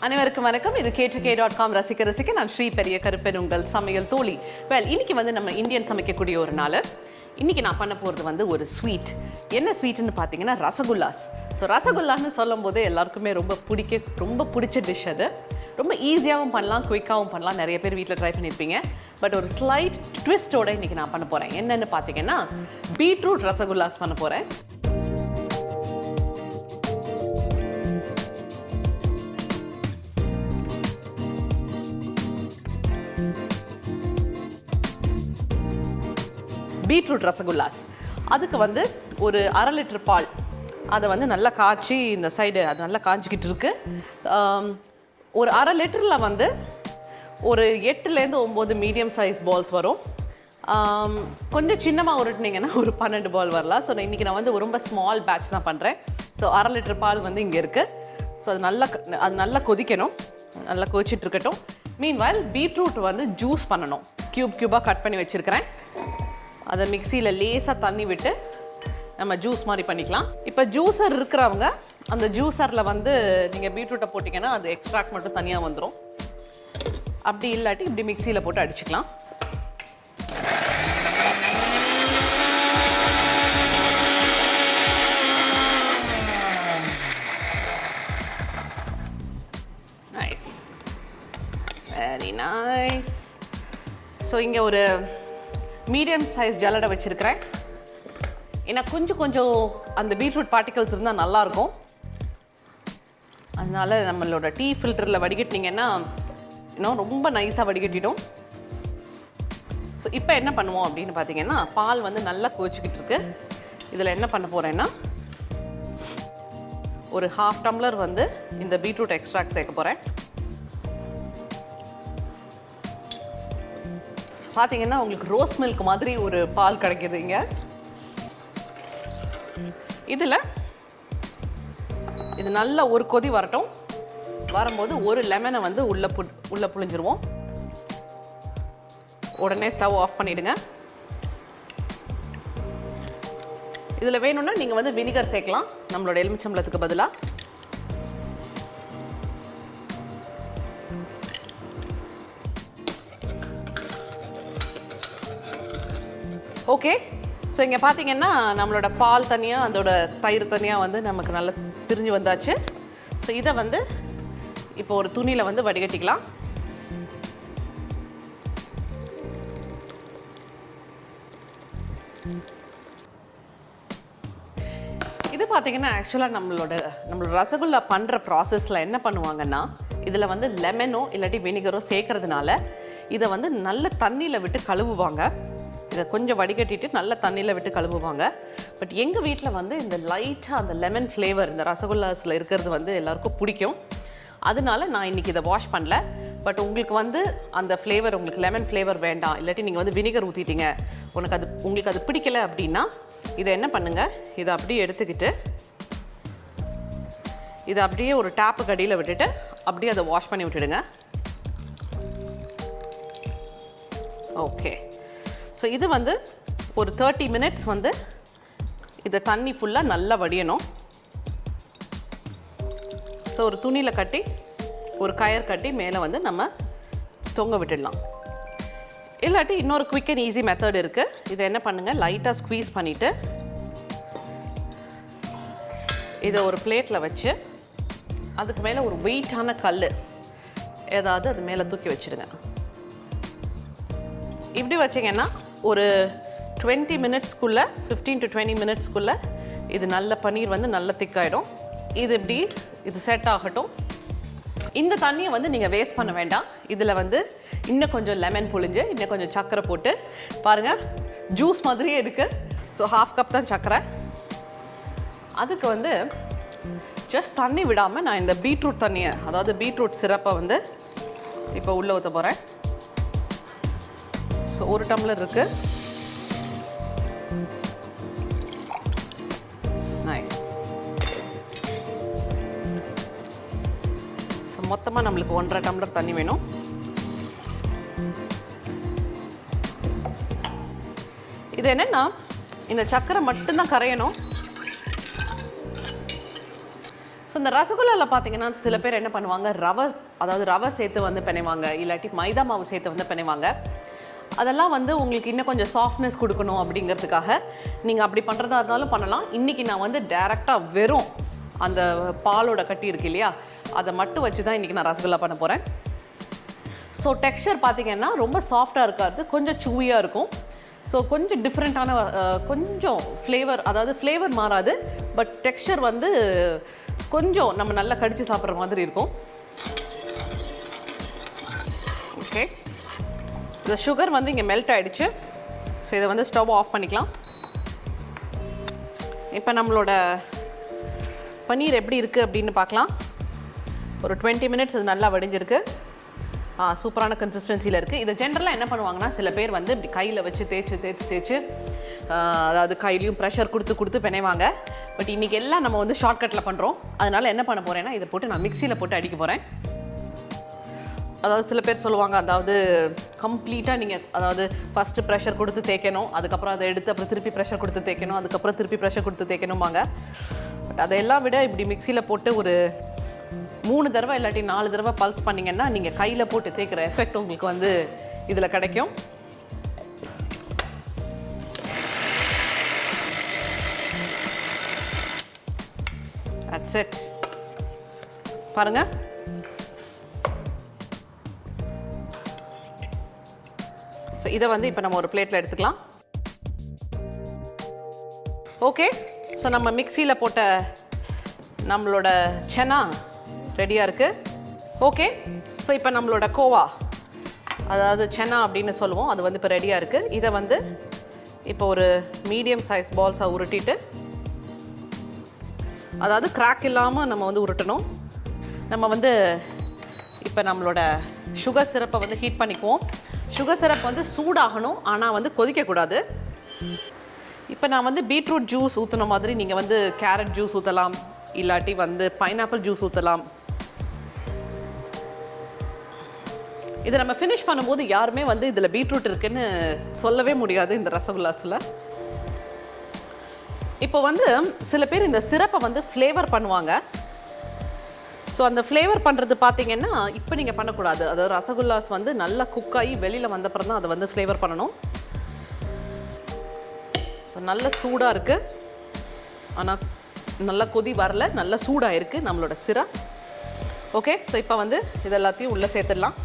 அனைவருக்கும் வணக்கம். இது k2k.com ரசிக்க நான் ஸ்ரீ பெரிய கருப்பன் உங்கள் சமையல் தோழி. இன்னைக்கு வந்து நம்ம இந்தியன் சமைக்கக்கூடிய ஒரு நாள். இன்னைக்கு நான் பண்ண போகிறது வந்து ஒரு ஸ்வீட். என்ன ஸ்வீட்னு பார்த்தீங்கன்னா ரசகுல்லாஸ். ஸோ ரசகுல்லான்னு சொல்லும் போதே எல்லாருக்குமே ரொம்ப பிடிச்ச டிஷ் அது. ரொம்ப ஈஸியாகவும் பண்ணலாம், குயிக்காகவும் பண்ணலாம். நிறைய பேர் வீட்டில் ட்ரை பண்ணியிருப்பீங்க. பட் ஒரு ஸ்லைட் ட்விஸ்டோட இன்றைக்கி நான் பண்ண போகிறேன். என்னென்னு பார்த்தீங்கன்னா பீட்ரூட் ரசகுல்லாஸ் பண்ண போகிறேன். பீட்ரூட் ரசகுல்லாஸ் அதுக்கு வந்து ஒரு 1/2 லிட்டர் பால், அதை வந்து நல்லா காய்ச்சி இந்த சைடு அது நல்லா காய்ச்சிக்கிட்டு இருக்கு. ஒரு 1/2 லிட்டரில் வந்து ஒரு 8லேருந்து 9 மீடியம் சைஸ் பால்ஸ் வரும். கொஞ்சம் சின்னமாக உருட்டினீங்கன்னா ஒரு 12 பால் வரலாம். ஸோ இன்றைக்கி நான் வந்து ரொம்ப ஸ்மால் பேட்ச் தான் பண்ணுறேன். ஸோ 1/2 லிட்டர் பால் வந்து இங்கே இருக்குது. ஸோ அது நல்லா கொதிக்கணும், நல்லா கொதிச்சிட்டு இருக்கட்டும். மீன்வைல் பீட்ரூட் வந்து ஜூஸ் பண்ணணும். க்யூபாக கட் பண்ணி வச்சுருக்கிறேன். அதை மிக்சியில் லேசாக தண்ணி விட்டு நம்ம ஜூஸ் மாதிரி பண்ணிக்கலாம். இப்போ ஜூஸர் இருக்கிறவங்க அந்த ஜூஸரில் வந்து நீங்கள் பீட்ரூட்டை போட்டிங்கன்னா அது எக்ஸ்ட்ராக்ட் மட்டும் தனியாக வந்துடும். அப்படி இல்லாட்டி இப்படி மிக்சியில் போட்டு அடிச்சுக்கலாம். Nice, very nice. ஸோ இங்கே ஒரு மீடியம் சைஸ் ஜல்லடை வச்சுருக்கிறேன். ஏன்னா கொஞ்சம் அந்த பீட்ரூட் பார்ட்டிகல்ஸ் இருந்தால் நல்லாயிருக்கும். அதனால் நம்மளோட டீ ஃபில்டரில் வடிகட்டினீங்கன்னா இன்னும் ரொம்ப நைஸாக வடிகட்டிடும். ஸோ இப்போ என்ன பண்ணுவோம் அப்படின்னு பார்த்தீங்கன்னா, பால் வந்து நல்லா கொதிச்சுக்கிட்டு இருக்கு. இதில் என்ன பண்ண போகிறேன்னா ஒரு 1/2 டம்ளர் வந்து இந்த பீட்ரூட் எக்ஸ்ட்ராக்ட் சேர்க்க போகிறேன். பார்த்தீங்கன்னா உங்களுக்கு ரோஸ் மில்க் மாதிரி ஒரு பால் கிடைக்கிது இங்கே. இதில் இது நல்லா ஒரு கொதி வரட்டும். வரும்போது ஒரு லெமனை வந்து உள்ளே புழிஞ்சிருவோம். உடனே ஸ்டவ் ஆஃப் பண்ணிவிடுங்க. இதில் வேணும்னா நீங்கள் வந்து வினிகர் சேர்க்கலாம் நம்மளோட எலுமிச்சம்பழத்துக்கு பதிலாக. ஓகே, ஸோ இங்கே பார்த்தீங்கன்னா நம்மளோட பால் தனியாக அதோட தயிர் தனியாக வந்து நமக்கு நல்லா திரிஞ்சு வந்தாச்சு. ஸோ இதை வந்து இப்போ ஒரு துணியில் வந்து வடிகட்டிக்கலாம். இது பார்த்தீங்கன்னா ஆக்சுவலாக நம்மளோட ரசகுல்லா பண்ணுற ப்ராசஸில் என்ன பண்ணுவாங்கன்னா, இதில் வந்து லெமனோ இல்லாட்டி வினிகரோ சேர்க்கறதுனால இதை வந்து நல்ல தண்ணியில் விட்டு கழுவுவாங்க. இதை கொஞ்சம் வடிகட்டிட்டு நல்ல தண்ணியில் விட்டு கழுவுவாங்க. பட் எங்கள் வீட்டில் வந்து இந்த லைட்டாக அந்த லெமன் ஃப்ளேவர் இந்த ரசகுல்லாஸில் இருக்கிறது வந்து எல்லாருக்கும் பிடிக்கும். அதனால நான் இன்றைக்கி இதை வாஷ் பண்ணல. பட் உங்களுக்கு வந்து அந்த ஃப்ளேவர், உங்களுக்கு லெமன் ஃப்ளேவர் வேண்டாம், இல்லாட்டி நீங்கள் வந்து வினிகர் ஊற்றிட்டீங்க, உங்களுக்கு அது பிடிக்கல அப்படின்னா இதை என்ன பண்ணுங்கள், இதை அப்படியே எடுத்துக்கிட்டு இதை அப்படியே ஒரு டேப்புக்கு அடியில் விட்டுட்டு அப்படியே அதை வாஷ் பண்ணி விட்டுடுங்க. ஓகே, ஸோ இது வந்து ஒரு 30 மினிட்ஸ் வந்து இதை தண்ணி ஃபுல்லாக நல்லா வடியணும். ஸோ ஒரு துணியில் கட்டி ஒரு கயர் கட்டி மேலே வந்து நம்ம தொங்க விட்டுடலாம். இல்லாட்டி இன்னொரு குவிக் அண்ட் ஈஸி மெத்தட் இருக்குது. இதை என்ன பண்ணுங்கள், லைட்டாக ஸ்க்வீஸ் பண்ணிவிட்டு இதை ஒரு பிளேட்டில் வச்சு அதுக்கு மேலே ஒரு வெயிட்டான கல் ஏதாவது அது மேலே தூக்கி வச்சுடுங்க. இப்படி வச்சிங்கன்னா ஒரு 20 மினிட்ஸ்க்குள்ளே 15 to 20 மினிட்ஸ்க்குள்ளே இது நல்ல பன்னீர் வந்து நல்ல திக்காயிடும். இது செட் ஆகட்டும். இந்த தண்ணியை வந்து நீங்கள் வேஸ்ட் பண்ண வேண்டாம். இதில் வந்து இன்னும் கொஞ்சம் லெமன் புழிஞ்சு இன்னும் கொஞ்சம் சர்க்கரை போட்டு பாருங்கள், ஜூஸ் மாதிரியே இருக்குது. ஸோ 1/2 கப் தான் சர்க்கரை. அதுக்கு வந்து ஜஸ்ட் தண்ணி விடாமல் நான் இந்த பீட்ரூட் தண்ணியை, அதாவது பீட்ரூட் சிரப்பை வந்து இப்போ உள்ளே ஊற்ற போகிறேன். ஸோ 1 டம்ளர் இருக்கு. நைஸ். ஸோ மொத்தமாக நம்மளுக்கு 1.5 டம்ளர் தண்ணி வேணும். இது என்னென்னா இந்த சர்க்கரை மட்டும்தான் கரையணும். ஸோ இந்த ரசகுல்லாவில் பார்த்தீங்கன்னா சில பேர் என்ன பண்ணுவாங்க, ரவை சேர்த்து வந்து பிணைவாங்க, இல்லாட்டி மைதா மாவு சேர்த்து வந்து பிணைவாங்க. அதெல்லாம் வந்து உங்களுக்கு இன்னும் கொஞ்சம் சாஃப்ட்னஸ் கொடுக்கணும் அப்படிங்கிறதுக்காக நீங்கள் அப்படி பண்ணுறதா இருந்தாலும் பண்ணலாம். இன்றைக்கி நான் வந்து டைரெக்டாக வெறும் அந்த பாலோட கட்டி இருக்கு இல்லையா, அதை மட்டும் வச்சு தான் இன்றைக்கி நான் ரசகுல்லா பண்ண போகிறேன். ஸோ டெக்ஸ்சர் பார்த்திங்கன்னா ரொம்ப சாஃப்டாக இருக்காது, கொஞ்சம் சூவியாக இருக்கும். ஸோ கொஞ்சம் டிஃப்ரெண்ட்டான கொஞ்சம் ஃப்ளேவர், அதாவது ஃப்ளேவர் மாறாது, பட் டெக்ஸ்சர் வந்து கொஞ்சம் நம்ம நல்லா கடித்து சாப்பிட்ற மாதிரி இருக்கும். ஓகே, இந்த சுகர் வந்து இங்கே மெல்ட் ஆகிடுச்சு. ஸோ இதை வந்து ஸ்டவ் ஆஃப் பண்ணிக்கலாம். இப்போ நம்மளோட பன்னீர் எப்படி இருக்குது அப்படின்னு பார்க்கலாம். ஒரு 20 மினிட்ஸ் இது நல்லா வடிஞ்சிருக்கு. சூப்பரான கன்சிஸ்டன்சியில் இருக்குது. இதை ஜென்ரலாக என்ன பண்ணுவாங்கன்னா, சில பேர் வந்து இப்படி கையில் வச்சு தேய்ச்சி அதாவது கையிலையும் ப்ரெஷர் கொடுத்து பிணைவாங்க. பட் இன்றைக்கி எல்லாம் நம்ம வந்து ஷார்ட்கட்டில் பண்ணுறோம். அதனால் என்ன பண்ண போகிறேன்னா, இதை போட்டு நான் மிக்சியில் போட்டு அடிக்க போகிறேன். அதாவது சில பேர் சொல்லுவாங்க, அதாவது கம்ப்ளீட்டாக நீங்கள் அதாவது ஃபஸ்ட்டு ப்ரெஷர் கொடுத்து தேய்க்கணும், அதுக்கப்புறம் அதை எடுத்து அப்புறம் திருப்பி ப்ரெஷர் கொடுத்து தேய்க்கணும், அதுக்கப்புறம் திருப்பி ப்ரெஷர் கொடுத்து தேய்க்கணும்பாங்க. பட் அதையெல்லாம் விட இப்படி மிக்சியில் போட்டு ஒரு 3 தடவை இல்லாட்டி 4 தடவை பல்ஸ் பண்ணிங்கன்னா நீங்கள் கையில் போட்டு தேய்க்கிற எஃபெக்ட் உங்களுக்கு வந்து இதில் கிடைக்கும். That's it. பாருங்க, ஸோ இதை வந்து இப்போ நம்ம ஒரு பிளேட்டில் எடுத்துக்கலாம். ஓகே, ஸோ நம்ம மிக்சியில் போட்ட நம்மளோட சனா ரெடியாக இருக்குது. ஓகே, ஸோ இப்போ நம்மளோட கோவா, அதாவது சனா அப்படின்னு சொல்லுவோம், அது வந்து இப்போ ரெடியாக இருக்குது. இதை வந்து இப்போ ஒரு மீடியம் சைஸ் பால்ஸாக உருட்டிட்டு, அதாவது கிராக் இல்லாமல் நம்ம வந்து உருட்டணும். நம்ம வந்து இப்போ நம்மளோட சுகர் சிரப்பை வந்து ஹீட் பண்ணிக்குவோம். சுகர் சிரப் வந்து சூடாகணும், ஆனால் வந்து கொதிக்கக்கூடாது. இப்போ நான் வந்து பீட்ரூட் ஜூஸ் ஊற்றுன மாதிரி நீங்கள் வந்து கேரட் ஜூஸ் ஊற்றலாம், இல்லாட்டி வந்து பைனாப்பிள் ஜூஸ் ஊற்றலாம். இதை நம்ம ஃபினிஷ் பண்ணும்போது யாருமே வந்து இதில் பீட்ரூட் இருக்குன்னு சொல்லவே முடியாது இந்த ரசகுல்லாஸில். இப்போ வந்து சில பேர் இந்த சிரப்பை வந்து ஃப்ளேவர் பண்ணுவாங்க. ஸோ அந்த ஃப்ளேவர் பண்ணுறது பார்த்தீங்கன்னா இப்போ நீங்கள் பண்ணக்கூடாது. அதாவது ரசகுல்லாஸ் வந்து நல்லா குக்காகி வெளியில் வந்தப்புறம் தான் அதை வந்து ஃப்ளேவர் பண்ணணும். ஸோ நல்ல சூடாக இருக்குது, ஆனால் நல்லா கொதி வரல, நல்லா சூடாக இருக்குது நம்மளோட சிரப். ஓகே, ஸோ இப்போ வந்து இது எல்லாத்தையும் உள்ளே சேர்த்துடலாம்.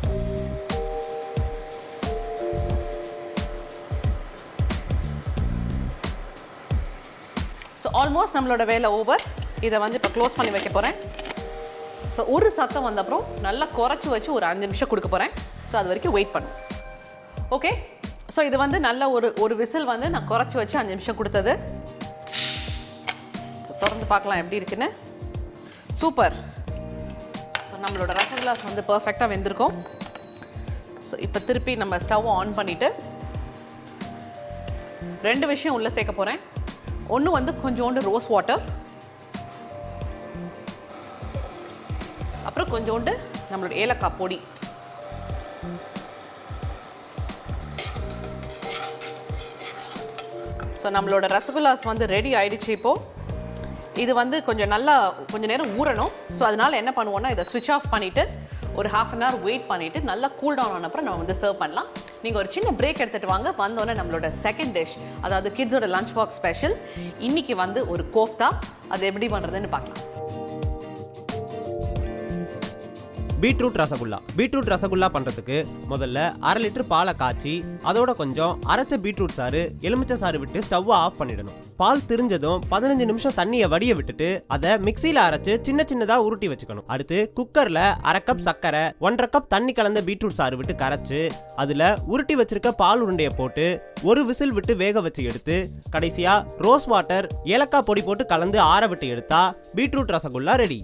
ஸோ ஆல்மோஸ்ட் நம்மளோட வேலை ஓவர். இதை வந்து இப்போ க்ளோஸ் பண்ணி வைக்க போகிறேன். ஸோ ஒரு சத்தம் வந்த அப்புறம் நல்லா குறைச்சி வச்சு ஒரு 5 நிமிஷம் கொடுக்க போகிறேன். ஸோ அது வரைக்கும் வெயிட் பண்ணும். ஓகே, ஸோ இது வந்து நல்ல ஒரு விசில் வந்து நான் குறைச்சி வச்சு 5 நிமிஷம் கொடுத்தது. ஸோ திறந்து பார்க்கலாம் எப்படி இருக்குன்னு. சூப்பர். ஸோ நம்மளோட ரசகுல்லாஸ் வந்து பர்ஃபெக்டாக வெந்திருக்கும். ஸோ இப்போ திருப்பி நம்ம ஸ்டவ் ஆன் பண்ணிவிட்டு 2 விஷயம் உள்ளே சேர்க்க போகிறேன். ஒன்று வந்து கொஞ்சோண்டு ரோஸ் வாட்டர், அப்புறம் கொஞ்சோண்டு நம்மளோட ஏலக்காய் பொடி. ஸோ நம்மளோட ரசகுல்லாஸ் வந்து ரெடி ஆயிடுச்சு. இப்போது இது வந்து கொஞ்சம் நேரம் ஊறணும். ஸோ அதனால் என்ன பண்ணுவோன்னா, இதை ஸ்விட்ச் ஆஃப் பண்ணிவிட்டு ஒரு 1/2 அன் ஹவர் வெயிட் பண்ணிவிட்டு நல்லா கூல் டவுன் ஆன அப்புறம் நம்ம வந்து சர்வ் பண்ணலாம். நீங்கள் ஒரு சின்ன பிரேக் எடுத்துகிட்டு வாங்க. வந்தோடனே நம்மளோட செகண்ட் டிஷ், அதாவது கிட்ஸோட லஞ்ச் பாக்ஸ் ஸ்பெஷல், இன்றைக்கி வந்து ஒரு கோஃப்தா. அது எப்படி பண்ணுறதுன்னு பார்க்கலாம். பீட்ரூட் ரசகுல்லா பண்ணுறதுக்கு முதல்ல 1/2 லிட்டர் பாலை காய்ச்சி அதோட கொஞ்சம் அரைச்ச பீட்ரூட் சாறு, எலுமிச்சை சாறு விட்டு ஸ்டவ்வை ஆஃப் பண்ணிடணும். பால் திரிஞ்சதும் 15 நிமிஷம் தண்ணியை வடிய விட்டுட்டு அதை மிக்சியில் அரைச்சு சின்னதாக உருட்டி வச்சுக்கணும். அடுத்து குக்கரில் 1/2 கப் சர்க்கரை, 1/2 கப் தண்ணி கலந்த பீட்ரூட் சாறு விட்டு கரைச்சு அதில் உருட்டி வச்சிருக்க பால் உருண்டையை போட்டு ஒரு விசில் விட்டு வேக வச்சு எடுத்து கடைசியாக ரோஸ் வாட்டர், ஏலக்காய் பொடி போட்டு கலந்து ஆற விட்டு எடுத்தா beetroot rasgulla ready.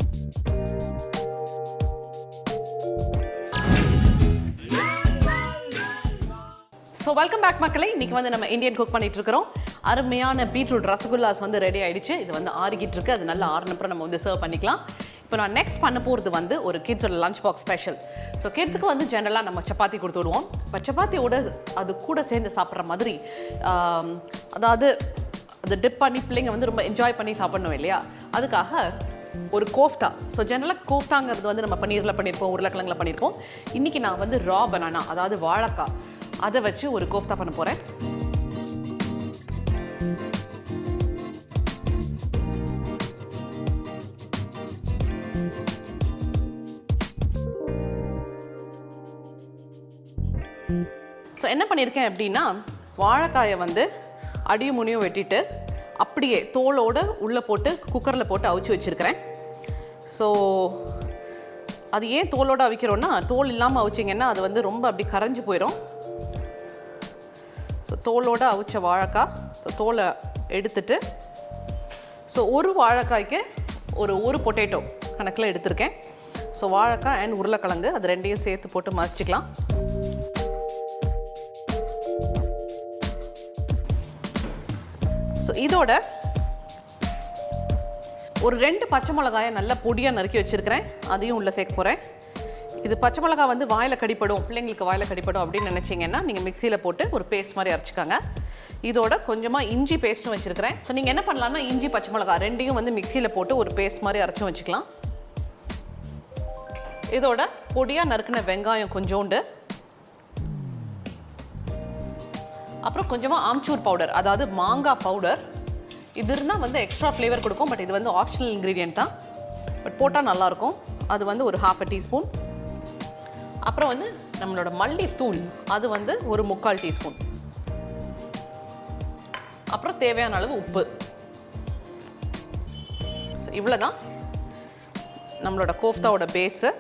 So welcome back மக்களே. இன்றைக்கி வந்து நம்ம இந்தியன் குக் பண்ணிட்டு இருக்கிறோம். அருமையான பீட்ரூட் ரசகுல்லாஸ் வந்து ரெடி ஆகிடுச்சு. இது வந்து ஆறிக்கிட்டு இருக்கு. அது நல்லா ஆறினப்புறம் நம்ம வந்து சர்வ் பண்ணிக்கலாம். இப்போ நான் நெக்ஸ்ட் பண்ண போகிறது வந்து ஒரு கிட்ஸோட லஞ்ச் பாக்ஸ் ஸ்பெஷல். ஸோ கிட்ஸுக்கு வந்து ஜென்ரலாக நம்ம சப்பாத்தி கொடுத்து விடுவோம். இப்போ சப்பாத்தியோட அது கூட சேர்ந்து சாப்பிட்ற மாதிரி, அதாவது அது டிப் பண்ணி பிள்ளைங்க வந்து ரொம்ப என்ஜாய் பண்ணி சாப்பிடணும் இல்லையா, அதுக்காக ஒரு கோஃப்தா. ஸோ ஜெனரலாக கோஃப்தாங்கிறது வந்து நம்ம பன்னீரில் பண்ணியிருப்போம், உருளைக்கிழங்குல பண்ணியிருப்போம். இன்றைக்கி நான் வந்து ரா பனானா, அதாவது வாழைக்காய், அதை வச்சு ஒரு கோஃப்தா பண்ண போகிறேன். ஸோ என்ன பண்ணியிருக்கேன் அப்படின்னா, வாழைக்காயை வந்து அடியும் முனியும் வெட்டிட்டு அப்படியே தோலோடு உள்ளே போட்டு குக்கரில் போட்டு அவிச்சு வச்சுருக்கிறேன். ஸோ அது ஏன் தோலோடு அவிக்கிறோன்னா, தோல் இல்லாமல் அவிச்சிங்கன்னா அது வந்து ரொம்ப அப்படி கரைஞ்சி போயிடும். ஸோ தோலோடு அவிச்ச வாழைக்காய், ஸோ தோலை எடுத்துட்டு, ஸோ ஒரு வாழைக்காய்க்கு ஒரு பொட்டேட்டோ கணக்கில் எடுத்திருக்கேன். ஸோ வாழைக்காய் அண்ட் உருளைக்கிழங்கு அது ரெண்டையும் சேர்த்து போட்டு மசிச்சுக்கலாம். ஸோ இதோட ஒரு 2 பச்சை மிளகாயை நல்லா பொடியாக நறுக்கி வச்சுருக்கிறேன், அதையும் உள்ளே சேர்க்க போகிறேன். இது பச்சை மிளகா வந்து வாயில் கடிப்படும், பிள்ளைங்களுக்கு வாயில் கடிப்படும் அப்படின்னு நினச்சிங்கன்னா நீங்கள் மிக்சியில் போட்டு ஒரு பேஸ்ட் மாதிரி அரைச்சிக்காங்க. இதோட கொஞ்சமாக இஞ்சி பேஸ்ட்டும் வச்சுருக்கிறேன். ஸோ நீங்கள் என்ன பண்ணலாம்னா, இஞ்சி பச்சை மிளகா ரெண்டையும் வந்து மிக்சியில் போட்டு ஒரு பேஸ்ட் மாதிரி அரைச்சும் வச்சுக்கலாம். இதோட பொடியாக நறுக்கின வெங்காயம் கொஞ்சோண்டு, அப்புறம் கொஞ்சமாக ஆம்ச்சூர் பவுடர், அதாவது மாங்காய் பவுடர். இது இருந்தால் வந்து எக்ஸ்ட்ரா ஃப்ளேவர் கொடுக்கும், பட் இது வந்து ஆப்ஷனல் இன்க்ரீடியன்ட் தான், பட் போட்டால் நல்லாயிருக்கும். அது வந்து ஒரு 1/2 டீஸ்பூன். அப்புறம் வந்து நம்மளோட மல்லித்தூள், அது வந்து ஒரு 3/4 டீஸ்பூன். அப்புறம் தேவையான அளவு உப்பு. ஸோ இவ்வளோ தான் நம்மளோட கோஃப்தாவோட பேஸு.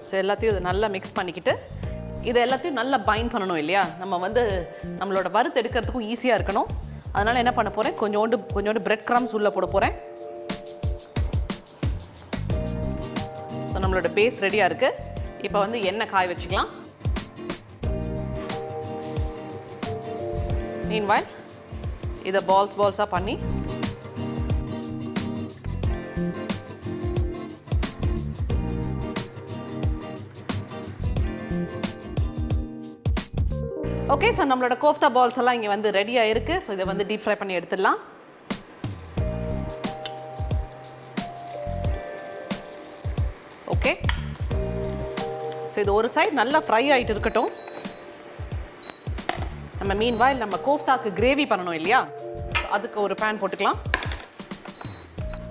ஸோ எல்லாத்தையும் இது நல்லா மிக்ஸ் பண்ணிக்கிட்டு, இதை எல்லாத்தையும் நல்லா பைண்ட் பண்ணணும் இல்லையா? நம்ம வந்து நம்மளோட வறுத்து எடுக்கிறதுக்கும் ஈஸியாக இருக்கணும். அதனால் என்ன பண்ண போகிறேன், கொஞ்சோண்டு பிரெட் கிரம்ஸ் உள்ளே போட போகிறேன். ஸோ நம்மளோட பேஸ் ரெடியாக இருக்குது. இப்போ வந்து எண்ணெய் காய வச்சுக்கலாம். மீன்வைல் இதை பால்ஸாக பண்ணி ஓகே. ஸோ நம்மளோட கோஃப்தா பால்ஸ் எல்லாம் இங்கே வந்து ரெடியாக இருக்குது. ஸோ இதை வந்து டீப் ஃப்ரை பண்ணி எடுத்துடலாம். ஓகே. ஸோ இது ஒரு சைடு நல்லா ஃப்ரை ஆகிட்டு இருக்கட்டும். நம்ம மீன்வாயில் நம்ம கோஃப்தாக்கு கிரேவி பண்ணணும் இல்லையா? ஸோ அதுக்கு ஒரு பேன் போட்டுக்கலாம்.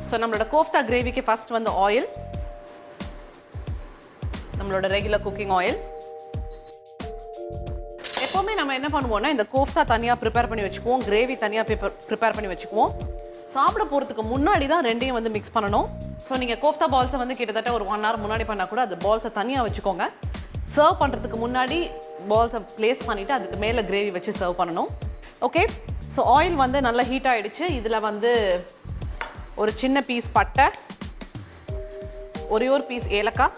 ஸோ நம்மளோட கோஃப்தா கிரேவிக்கு ஃபர்ஸ்ட் வந்து ஆயில், நம்மளோட ரெகுலர் குக்கிங் ஆயில். எப்போவுமே நம்ம என்ன பண்ணுவோம்னா, இந்த கோஃப்தா தனியாக ப்ரிப்பேர் பண்ணி வச்சுக்குவோம், கிரேவி தனியாக ப்ரிப்பேர் பண்ணி வச்சுக்குவோம். சாப்பிட போகிறதுக்கு முன்னாடி தான் ரெண்டையும் வந்து மிக்ஸ் பண்ணணும். ஸோ நீங்கள் கோஃப்தா பால்ஸை வந்து கிட்டத்தட்ட ஒரு 1 hour முன்னாடி பண்ணால் கூட அது பால்ஸை தனியாக வச்சுக்கோங்க. சர்வ் பண்ணுறதுக்கு முன்னாடி பால்ஸை ப்ளேஸ் பண்ணிவிட்டு அதுக்கு மேலே கிரேவி வச்சு சர்வ் பண்ணணும். ஓகே. ஸோ ஆயில் வந்து நல்லா ஹீட் ஆகிடுச்சு. இதில் வந்து ஒரு சின்ன பீஸ் பட்டை, ஒரு பீஸ் ஏலக்காய்.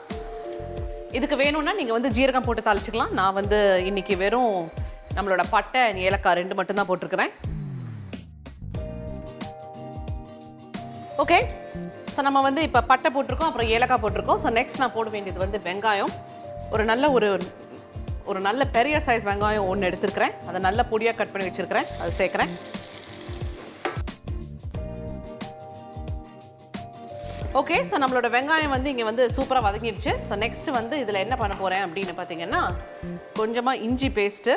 இதுக்கு வேணும்னா நீங்கள் வந்து ஜீரகம் போட்டு தாளிச்சிக்கலாம். நான் வந்து இன்றைக்கி வெறும் நம்மளோட பட்டை ஏலக்காய் 2 மட்டும்தான் போட்டிருக்கிறேன். ஓகே. ஸோ நம்ம வந்து இப்போ பட்டை போட்டிருக்கோம், அப்புறம் ஏலக்காய் போட்டிருக்கோம். ஸோ நெக்ஸ்ட் நான் போட வேண்டியது வந்து வெங்காயம். ஒரு நல்ல பெரிய சைஸ் வெங்காயம் 1 எடுத்துருக்கிறேன். அதை நல்லா பொடியாக கட் பண்ணி வச்சுருக்கிறேன், அது சேர்க்குறேன். ஓகே. ஸோ நம்மளோட வெங்காயம் வந்து இங்கே வந்து சூப்பராக வதங்கிடுச்சு. ஸோ நெக்ஸ்ட்டு வந்து இதில் என்ன பண்ண போகிறேன் அப்படின்னு பார்த்தீங்கன்னா, கொஞ்சமாக இஞ்சி பேஸ்ட்டு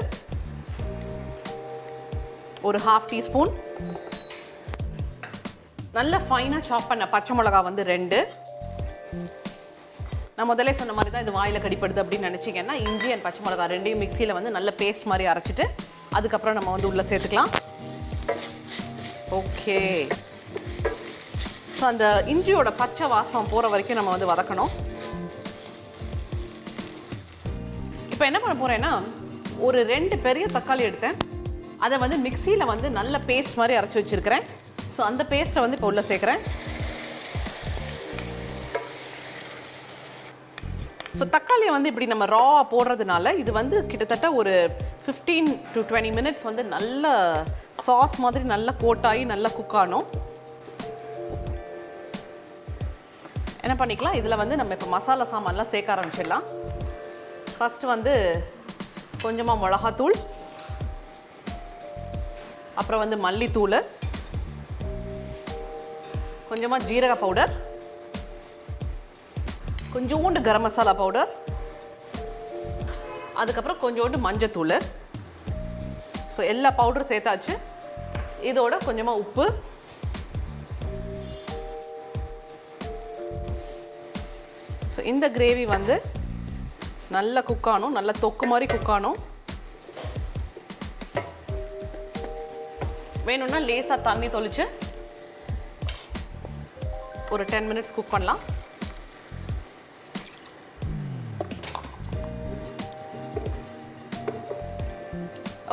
ஒரு 1/2 டீஸ்பூன், நல்ல ஃபைனாக சாப் பண்ண பச்சை மிளகா வந்து 2. நான் முதல்ல சொன்ன மாதிரி தான் இது வாயில் கடிப்படுது அப்படின்னு நினச்சிங்கன்னா, இஞ்சி அண்ட் பச்சை மிளகா 2யும் மிக்சியில் வந்து நல்ல பேஸ்ட் மாதிரி அரைச்சிட்டு அதுக்கப்புறம் நம்ம வந்து உள்ளே சேர்த்துக்கலாம். ஓகே. ஸோ அந்த இஞ்சியோட பச்சை வாசம் போகிற வரைக்கும் நம்ம வந்து வதக்கணும். இப்போ என்ன பண்ண போகிறேன்னா, ஒரு 2 பெரிய தக்காளி எடுத்தேன், அதை வந்து மிக்சியில் வந்து நல்ல பேஸ்ட் மாதிரி அரைச்சி வச்சுருக்கிறேன். ஸோ அந்த பேஸ்ட்டை வந்து இப்போ உள்ளே சேர்க்குறேன். ஸோ தக்காளியை வந்து இப்படி நம்ம ரா போடுறதுனால இது வந்து கிட்டத்தட்ட ஒரு 15 to 20 minutes வந்து நல்ல சாஸ் மாதிரி நல்லா கோட்டாகி நல்லா குக் ஆகணும். என்ன பண்ணிக்கலாம், இதில் வந்து நம்ம இப்போ மசாலா சாமான்லாம் சேர்க்க ஆரம்பிச்சிடலாம். ஃபஸ்ட்டு வந்து கொஞ்சமாக மிளகாத்தூள், அப்புறம் வந்து மல்லித்தூள், கொஞ்சமாக ஜீரக பவுடர், கொஞ்சோண்டு கரம் மசாலா பவுடர், அதுக்கப்புறம் கொஞ்சோண்டு மஞ்சத்தூள். ஸோ எல்லா பவுடரும் சேர்த்தாச்சு. இதோட கொஞ்சமாக உப்பு, ஸோ இந்த கிரேவி வந்து நல்லா குக் ஆகணும், நல்லா தொக்கு மாதிரி குக் ஆகணும். வேணும்னா லேசாக தண்ணி தொளிச்சு ஒரு 10 மினிட்ஸ் குக் பண்ணலாம்.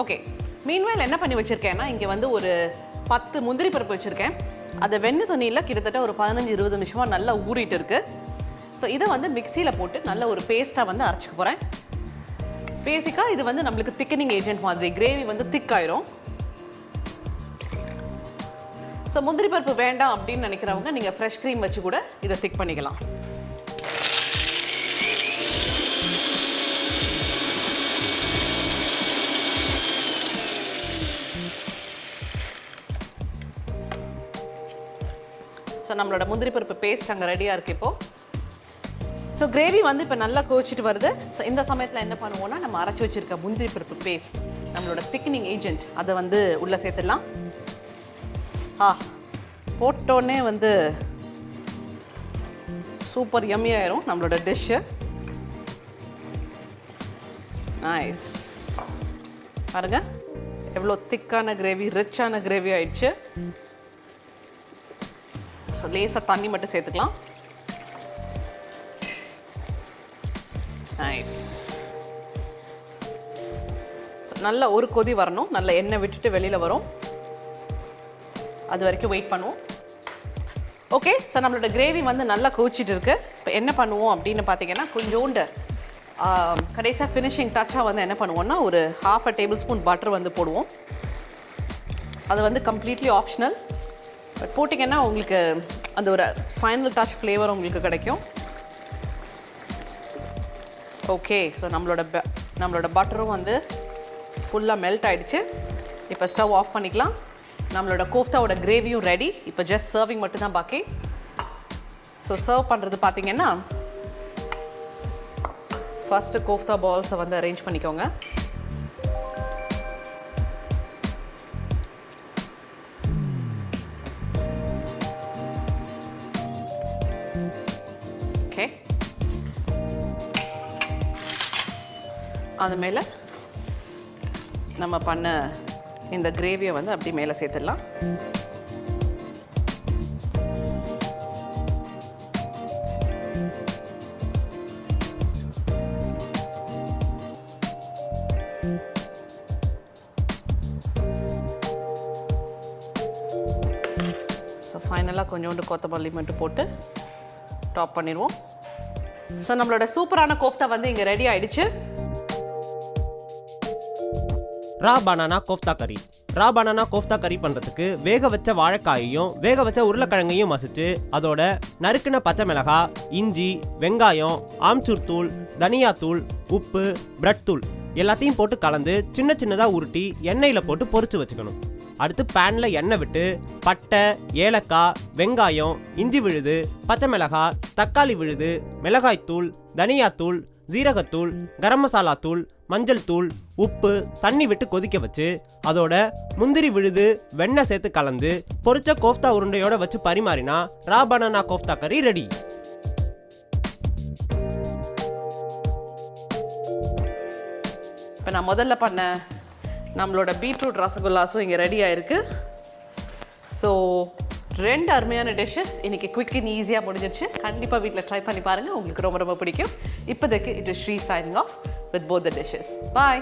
ஓகே, மீன்வேல் என்ன பண்ணி வச்சுருக்கேன்னா, இங்கே வந்து ஒரு 10 முந்திரி பருப்பு வச்சுருக்கேன். அதை வெண்ணெய் தண்ணியில் கிட்டத்தட்ட ஒரு 15-20 நிமிஷமாக நல்லா ஊறிட்டு இருக்கு. ஸோ இதை வந்து மிக்சியில் போட்டு நல்ல ஒரு பேஸ்ட்டாக வந்து அரைச்சிக்க போகிறேன். பேசிக்காக இது வந்து நம்மளுக்கு திக்கனிங் ஏஜென்ட் மாதிரி, கிரேவி வந்து திக் ஆயிரும். ஸோ முந்திரி பருப்பு வேண்டாம் அப்படின்னு நினைக்கிறவங்க நீங்கள் ஃப்ரெஷ் க்ரீம் வச்சு கூட இதை திக் பண்ணிக்கலாம். ஸோ நம்மளோட முந்திரி பருப்பு பேஸ்ட் அங்கே ரெடியாக இருக்குது இப்போது. ஸோ கிரேவி வந்து இப்போ நல்லா கொதிச்சிட்டு வருது. ஸோ இந்த சமயத்தில் என்ன பண்ணுவோம்னா, நம்ம அரைச்சி வச்சுருக்க முந்திரி பருப்பு பேஸ்ட், நம்மளோட திக்னிங் ஏஜென்ட், அதை வந்து உள்ளே சேர்த்துடலாம். போட்டோன்னே வந்து சூப்பர் யம்மி ஆயிரும் நம்மளோட டிஷ்ஷு. நைஸ், பாருங்க எவ்வளோ திக்கான கிரேவி, ரிச்சான கிரேவி ஆயிடுச்சு. ஸோ லேசாக தண்ணி மட்டும் சேர்த்துக்கலாம். நைஸ். ஸோ நல்ல ஒரு கொதி வரணும், நல்ல எண்ணெய் விட்டுட்டு வெளியில் வரும், அது வரைக்கும் வெயிட் பண்ணுவோம். ஓகே, ஸோ நம்மளோட கிரேவி வந்து நல்லா கொதிச்சிட்டு இருக்கு. இப்போ என்ன பண்ணுவோம் அப்படின்னு பார்த்தீங்கன்னா, கொஞ்சோண்டு கடைசியாக ஃபினிஷிங் டச்சாக வந்து என்ன பண்ணுவோம்னா, ஒரு 1/2 டேபிள் ஸ்பூன் பட்டர் வந்து போடுவோம். அது வந்து கம்ப்ளீட்லி ஆப்ஷனல், பட் போட்டிங்கன்னா உங்களுக்கு அந்த ஒரு ஃபைனல் டச் ஃப்ளேவர் உங்களுக்கு கிடைக்கும். ஓகே, ஸோ நம்மளோட பட்டரும் வந்து ஃபுல்லாக மெல்ட் ஆகிடுச்சு. இப்போ ஸ்டவ் ஆஃப் பண்ணிக்கலாம். நம்மளோட கோஃப்தாவோட கிரேவியும் ரெடி. இப்போ ஜஸ்ட் சர்விங் மட்டும்தான் பாக்கி. ஸோ சர்வ் பண்ணுறது பார்த்தீங்கன்னா, ஃபஸ்ட்டு கோஃப்தா பால்ஸை வந்து அரேஞ்ச் பண்ணிக்கோங்க. ஓகே, அது மேலே நம்ம பண்ண இந்த கிரேவியை வந்து அப்படி மேலே சேர்த்துடலாம். ஸோ ஃபைனலாக கொஞ்சோண்டு கொத்தமல்லி மட்டும் போட்டு டாப் பண்ணிடுவோம். ஸோ நம்மளோட சூப்பரான கோஃப்தா வந்து இங்கே ரெடி ஆயிடுச்சு. ரா பனானா கோஃப்தா கறி. ரா பனானா கோஃப்தா கறி பண்ணுறதுக்கு வேக வச்ச வாழைக்காயையும் வேக வச்ச உருளைக்கிழங்கையும் மசிச்சு, அதோட நறுக்கின பச்சை மிளகாய், இஞ்சி, வெங்காயம், ஆம்ச்சூர் தூள், தனியாத்தூள், உப்பு, பிரெட் தூள் எல்லாத்தையும் போட்டு கலந்து சின்ன சின்னதாக உருட்டி எண்ணெயில் போட்டு பொரிச்சு வச்சுக்கணும். அடுத்து பேனில் எண்ணெய் விட்டு பட்டை, ஏலக்காய், வெங்காயம், இஞ்சி விழுது, பச்சை மிளகாய், தக்காளி விழுது, மிளகாய்த்தூள், தனியாத்தூள், ஜீரகத்தூள், கரம் மசாலா தூள், மஞ்சள் தூள், உப்பு, தண்ணி விட்டு கொதிக்க வச்சு, அதோட முந்திரி விழுது, வெண்ணெய் சேர்த்து கலந்து பொரிச்ச கோஃப்தா உருண்டையோட வச்சு பரிமாறினா ரா பனானா கோஃப்தா கறி ரெடி. இப்போ நான் முதல்ல பண்ண நம்மளோட பீட்ரூட் ரசகுல்லாஸும் இங்கே ரெடி ஆயிருக்கு. ஸோ 2 அருமையான டிஷ்ஷஸ் இன்னைக்கு குவிக் அண்ட் ஈஸியாக முடிஞ்சிருச்சு. கண்டிப்பாக வீட்டில் ட்ரை பண்ணி பாருங்கள், உங்களுக்கு ரொம்ப ரொம்ப பிடிக்கும். இப்போதைக்கு it is Shri signing off with both the dishes. Bye.